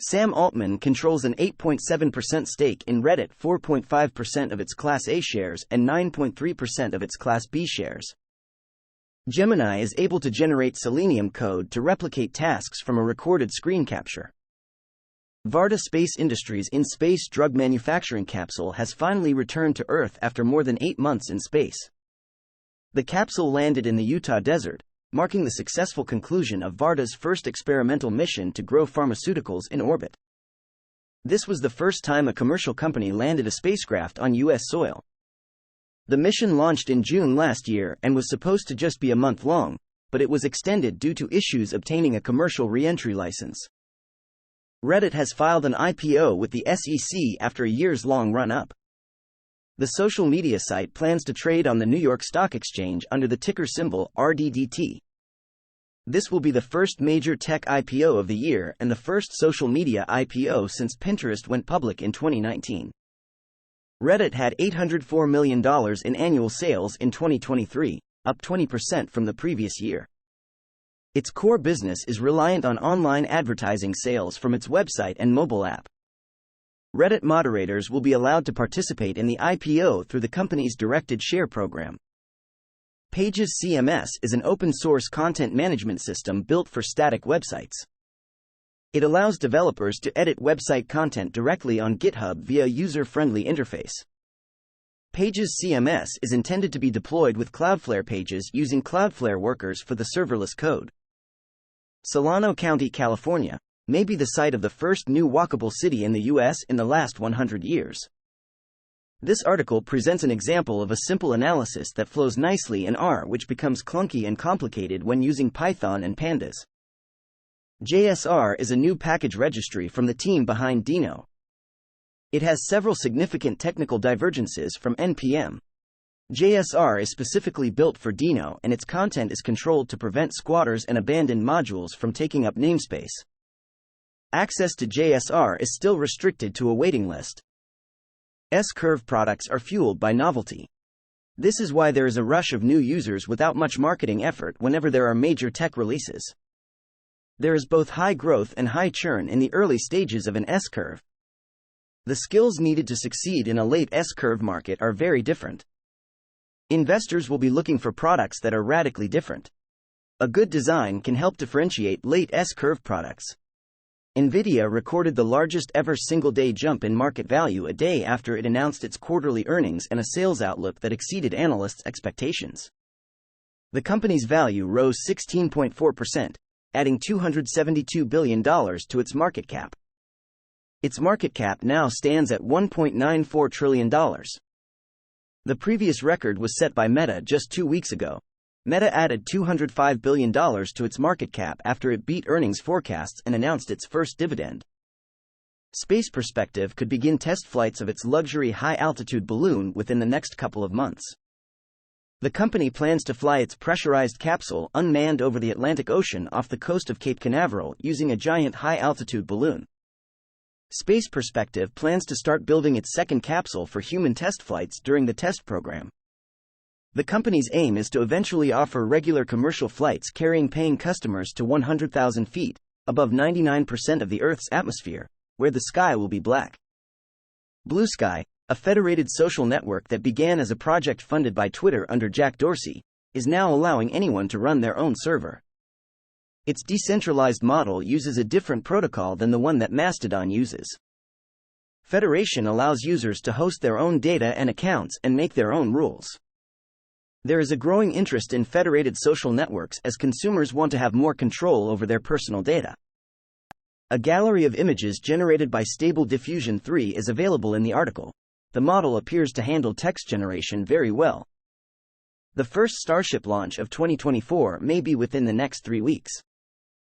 Sam Altman controls an 8.7% stake in Reddit, 4.5% of its Class A shares, and 9.3% of its Class B shares. Gemini is able to generate Selenium code to replicate tasks from a recorded screen capture. Varda Space Industries' in-space drug manufacturing capsule has finally returned to Earth after more than 8 months in space. The capsule landed in the Utah desert, marking the successful conclusion of Varda's first experimental mission to grow pharmaceuticals in orbit. This was the first time a commercial company landed a spacecraft on U.S. soil. The mission launched in June last year and was supposed to just be a month long, but it was extended due to issues obtaining a commercial re-entry license. Reddit has filed an IPO with the SEC after a years-long run-up. The social media site plans to trade on the New York Stock Exchange under the ticker symbol RDDT. This will be the first major tech IPO of the year and the first social media IPO since Pinterest went public in 2019. Reddit had $804 million in annual sales in 2023, up 20% from the previous year. Its core business is reliant on online advertising sales from its website and mobile app. Reddit moderators will be allowed to participate in the IPO through the company's directed share program. Pages CMS is an open-source content management system built for static websites. It allows developers to edit website content directly on GitHub via a user-friendly interface. Pages CMS is intended to be deployed with Cloudflare pages using Cloudflare workers for the serverless code. Solano County, California, may be the site of the first new walkable city in the U.S. in the last 100 years. This article presents an example of a simple analysis that flows nicely in R, which becomes clunky and complicated when using Python and pandas. JSR is a new package registry from the team behind Deno. It has several significant technical divergences from NPM. JSR is specifically built for Deno and its content is controlled to prevent squatters and abandoned modules from taking up namespace. Access to JSR is still restricted to a waiting list. S-curve products are fueled by novelty. This is why there is a rush of new users without much marketing effort whenever there are major tech releases. There is both high growth and high churn in the early stages of an S-curve. The skills needed to succeed in a late S-curve market are very different. Investors will be looking for products that are radically different. A good design can help differentiate late S-curve products. Nvidia recorded the largest ever single-day jump in market value a day after it announced its quarterly earnings and a sales outlook that exceeded analysts' expectations. The company's value rose 16.4%, adding $272 billion to its market cap. Its market cap now stands at $1.94 trillion. The previous record was set by Meta just 2 weeks ago. Meta added $205 billion to its market cap after it beat earnings forecasts and announced its first dividend. Space Perspective could begin test flights of its luxury high-altitude balloon within the next couple of months. The company plans to fly its pressurized capsule unmanned over the Atlantic Ocean off the coast of Cape Canaveral using a giant high-altitude balloon. Space Perspective plans to start building its second capsule for human test flights during the test program. The company's aim is to eventually offer regular commercial flights carrying paying customers to 100,000 feet, above 99% of the Earth's atmosphere, where the sky will be black. Bluesky, a federated social network that began as a project funded by Twitter under Jack Dorsey, is now allowing anyone to run their own server. Its decentralized model uses a different protocol than the one that Mastodon uses. Federation allows users to host their own data and accounts and make their own rules. There is a growing interest in federated social networks as consumers want to have more control over their personal data. A gallery of images generated by Stable Diffusion 3 is available in the article. The model appears to handle text generation very well. The first Starship launch of 2024 may be within the next 3 weeks.